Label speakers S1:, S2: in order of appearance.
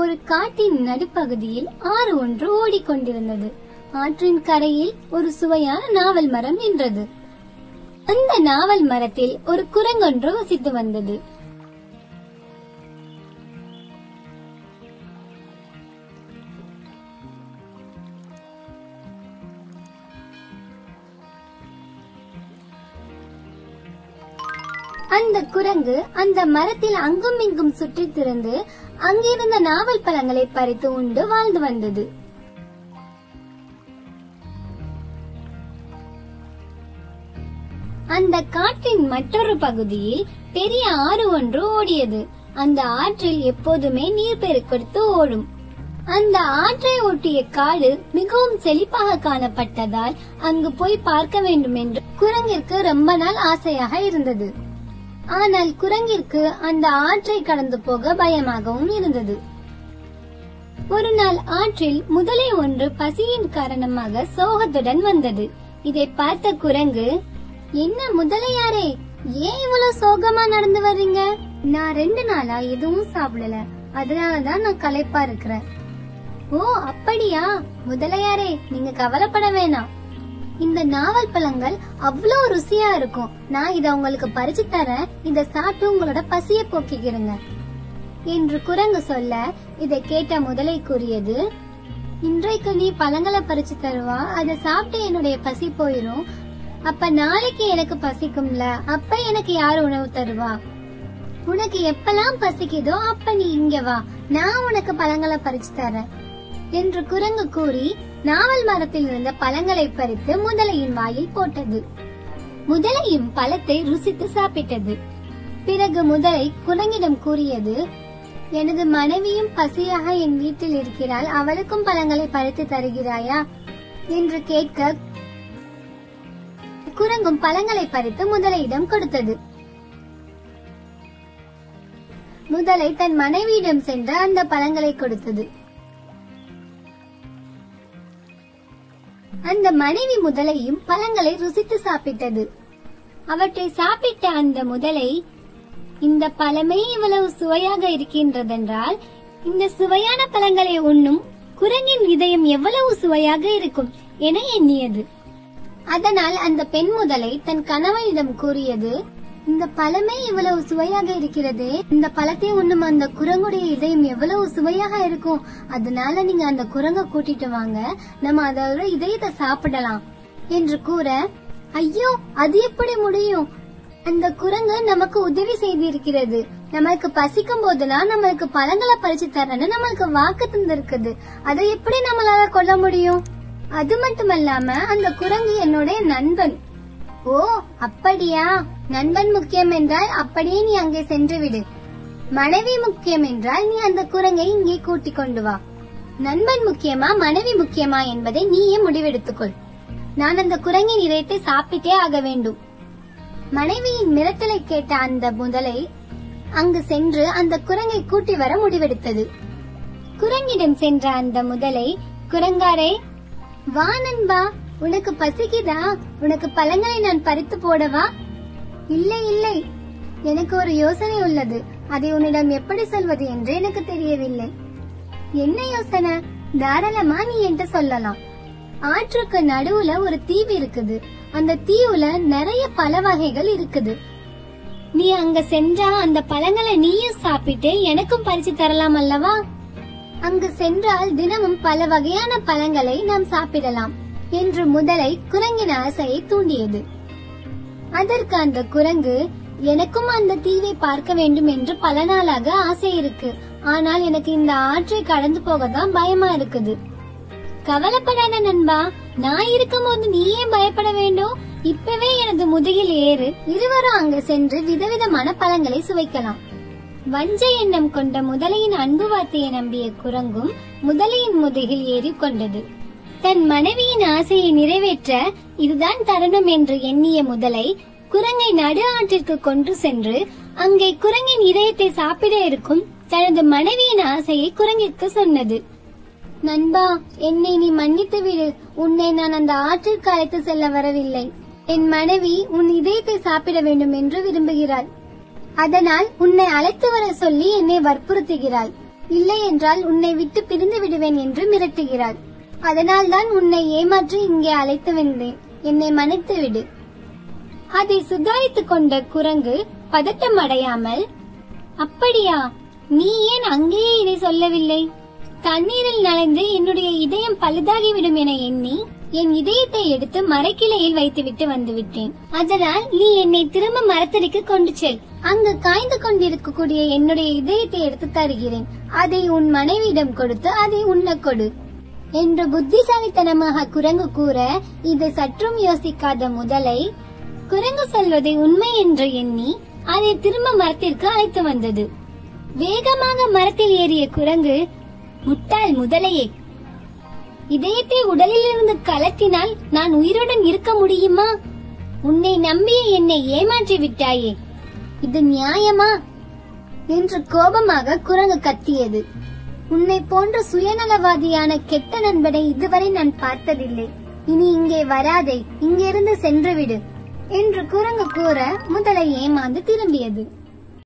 S1: ஒரு காட்டின் நடுப்பகுதியில் ஆறு ஒன்று ஓடிக்கொண்டிருந்தது. ஆற்றின் கரையில் ஒரு சுவையான நாவல் மரம் நின்றது. அந்த நாவல் மரத்தில் ஒரு குரங்கொன்று வசித்து வந்தது. அந்த குரங்கு அந்த மரத்தில் அங்கும் இங்கும் சுற்றி திரிந்து அங்கிருந்த நாவல் பழங்களை பறித்து உண்டு வாழ்ந்து வந்தது. அந்த காட்டின் மற்றொரு பகுதியில் பெரிய ஆறு ஒன்று ஓடியது. அந்த ஆற்றில் எப்போதுமே நீர் பெருக்கெடுத்து ஓடும். அந்த ஆற்றை ஒட்டிய காடு மிகவும் செழிப்பாக காணப்பட்டதால் அங்கு போய் பார்க்க வேண்டும் என்று குரங்கிற்கு ரொம்ப நாள் ஆசையாக இருந்தது. ஆனால் குரங்கிற்கு அந்த ஆற்றை கடந்து போக பயமாகவும் இருந்தது. ஒரு நாள் ஆற்றில் முதலை ஒன்று பசியின் காரணமாக சோகத்துடன் வந்தது. இதை பார்த்த குரங்கு, என்ன முதலையாரே, ஏன் இவ்வளவு சோகமா நடந்து வர்றீங்க? நான் 2 நாளா எதுவும் சாப்பிடல, அதனாலதான் நான் களைப்பா இருக்கிறேன். ஓ அப்படியா முதலையாரே, நீங்க கவலைப்பட வேணாம். இந்த நாவல் பழங்கள் அவ்வளவு ருசியா இருக்கும். நான் இத உங்களுக்கு பறிச்சு தரேன். இத சாப்பிட்டு உங்களோட பசிய போக்கிக்கிறங்க என்று குரங்கு சொல்ல, இதை கேட்ட முதலை கூறியது, இன்றைக்கு நீ பழங்களை பறிச்சு தருவா, அதை சாப்பிட்டு என்னுடைய பசி போயிரும். அப்ப நாளைக்கு எனக்கு பசிக்கும்ல, அப்ப எனக்கு யாரு உணவு தருவா? உனக்கு எப்பெல்லாம் பசிக்குதோ அப்ப நீ இங்க வா, நான் உனக்கு பழங்களை பறிச்சு தரேன் என்று குரங்கு கூறி நாவல் மரத்தில் இருந்த பழங்களை பறித்து முதலையின் வாயில் போட்டது. முதலையும் பழத்தை ருசித்து சாப்பிட்டது. பிறகு முதலை குரங்கிடம் கூறியது, எனது மனைவியும் பசியாக என் வீட்டில் இருக்கிறாள், அவளுக்கும் பழங்களை பறித்து தருகிறாயா என்று கேட்க, குரங்கும் பழங்களை பறித்து முதலையிடம் கொடுத்தது. முதலை தன் மனைவியிடம் சென்று அந்த பழங்களை கொடுத்தது. அந்த மனைவி முதலையும் பழங்களை ருசித்து சாப்பிட்டது. அவற்றை சாப்பிட்ட அந்த முதலை, இந்த பழமே இவ்வளவு சுவையாக இருக்கின்றதென்றால் இந்த சுவையான பழங்களை உண்ணும் குரங்கின் இதயம் எவ்வளவு சுவையாக இருக்கும் என எண்ணியது. அதனால் அந்த பெண் முதலை தன் கணவனிடம் கூறியது, இந்த பழமே இவ்வளவு சுவையாக இருக்கிறது, இந்த பழத்தை உண்ணும் அந்த குரங்குடைய இதயம் எவ்வளவு சுவையாக இருக்கும், அதனால நீங்க அந்த குரங்க கூட்டிட்டு வாங்க, நம்ம அதோட இதயத்தை சாப்பிடலாம் என்று கூற, ஐயோ அது எப்படி முடியும்? அந்த குரங்கு நமக்கு உதவி செய்திருக்கிறது, நமக்கு பசிக்கும் போதெல்லாம் நம்மளுக்கு பழங்களை பறிச்சு தரன்னு நம்மளுக்கு வாக்கு தந்திருக்குது, அதை எப்படி நம்மளால கொல்ல முடியும்? அது மட்டுமல்லாம அந்த குரங்கு என்னுடைய நண்பன். ஓ அப்படியா, நண்பன் முக்கியம் என்றால் அப்படியே நீ அங்கே சென்று விடு. மனைவி முக்கியம் என்றால் நீ அந்த குரங்கை இங்கே கூட்டிக் கொண்டு வா. நண்பன் முக்கியமா மனைவி முக்கியமா என்பதை நீயே முடிவெடுத்துக்கொள். நான் அந்த குரங்கின் இதயத்தை சாப்பிட்டே ஆக வேண்டும். மனைவியின் மிரட்டலை கேட்ட அந்த முதலை அங்கு சென்று அந்த குரங்கை கூட்டி வர முடிவெடுத்தது. குரங்கிடம் சென்ற அந்த முதலை, குரங்காரே வா நண்பா, உனக்கு பசிக்குதா? உனக்கு பழங்களை நான் பறித்து போடவா? இல்லை இல்லை, எனக்கு ஒரு யோசனை உள்ளது, அதை உன்னிடம் எப்படி சொல்வது என்று எனக்கு தெரியவில்லை. என்ன யோசனை? தாராளமா நீ என்று சொல்லலாம். ஆற்றுக்கு நடுவுல ஒரு தீவு இருக்குது. அந்த தீவுல நிறைய பழ வகைகள் இருக்குது. நீ அங்க சென்றா அந்த பழங்களை நீயும் சாப்பிட்டு எனக்கும் பறிச்சு தரலாம் அல்லவா? அங்கு சென்றால் தினமும் பல வகையான பழங்களை நாம் சாப்பிடலாம் என்று முதலை குரங்கின் ஆசையை தூண்டியது. அதற்கு அந்த குரங்கு, எனக்கும் அந்த தீவை பார்க்க வேண்டும் என்று பல நாளாக ஆசை இருக்கு, ஆனால் எனக்கு இந்த ஆற்றை கடந்து போகத்தான் பயமா இருக்குது. கவலைப்படாத நண்பா, நான் இருக்கும் போது நீ ஏன் பயப்பட வேண்டும்? இப்பவே எனது முதுகில் ஏறு, இருவரும் அங்கு சென்று விதவிதமான பழங்களை சுவைக்கலாம். வஞ்ச எண்ணம் கொண்ட முதலையின் அன்பு வார்த்தையை நம்பிய குரங்கும் முதலையின் முதுகில் ஏறி கொண்டது. தன் மனைவியின் ஆசையை நிறைவேற்ற இதுதான் தருணம் என்று எண்ணிய முதலை குரங்கை நடு ஆற்றிற்கு கொண்டு சென்று அங்கே குரங்கின் இதயத்தை சாப்பிட இருக்கும் தனது மனைவியின் ஆசையை குரங்கிற்கு சொன்னது. நண்பா, என்னை நீ மன்னித்து விடு. உன்னை நான் அந்த ஆற்றிற்கு அழைத்து செல்ல வரவில்லை. என் மனைவி உன் இதயத்தை சாப்பிட வேண்டும் என்று விரும்புகிறாள். அதனால் உன்னை அழைத்து வர சொல்லி என்னை வற்புறுத்துகிறாள். இல்லை என்றால் உன்னை விட்டு பிரிந்து விடுவேன் என்று மிரட்டுகிறாள். அதனால் தான் உன்னை ஏமாற்றி இங்கே அழைத்து வந்தேன். என்னை மன்னித்து விடு. அதை சுதாரித்துக் கொண்ட குரங்கு பதட்டம் அடையாமல், அப்படியா, நீ ஏன் அங்கேயே இதை சொல்லவில்லை? தண்ணீரில் நனைந்து என்னுடைய இதயம் பழுதாகிவிடும் என எண்ணி என் இதயத்தை எடுத்து மரக்கிளையில் வைத்துவிட்டு வந்துவிட்டேன். அதனால் நீ என்னை திரும்ப மரத்தடிக்கு கொண்டு செல். அங்கு காய்ந்து கொண்டிருக்கக்கூடிய என்னுடைய இதயத்தை எடுத்து தருகிறேன். அதை உன் மனைவியிடம் கொடுத்து அதை உண்ண கொடு என்று புத்திசாலித்தனமாக குரங்கு கூற, இதை சற்றும் யோசிக்காத முதலை குரங்கு சொல்வதை உண்மை என்று எண்ணி அதை திரும்ப மரத்திற்கு அழைத்து வந்தது. வேகமாக மரத்தில் ஏறிய குரங்கு, முட்டாள் முதலையே, இதயத்தை உடலில் இருந்து கலட்டினால் நான் உயிருடன் இருக்க முடியுமா? உன்னை நம்பிய என்னை ஏமாற்றி விட்டாயே, இது நியாயமா என்று கோபமாக குரங்கு கத்தியது. உன்னை போன்ற சுயநலவாதியான கெட்ட நண்பனை இதுவரை நான் பார்த்ததில்லை. இனி இங்கே வராதே, இங்கிருந்து சென்றுவிடு என்று குரங்கு கூற முதலை ஏமாந்து திரும்பியது.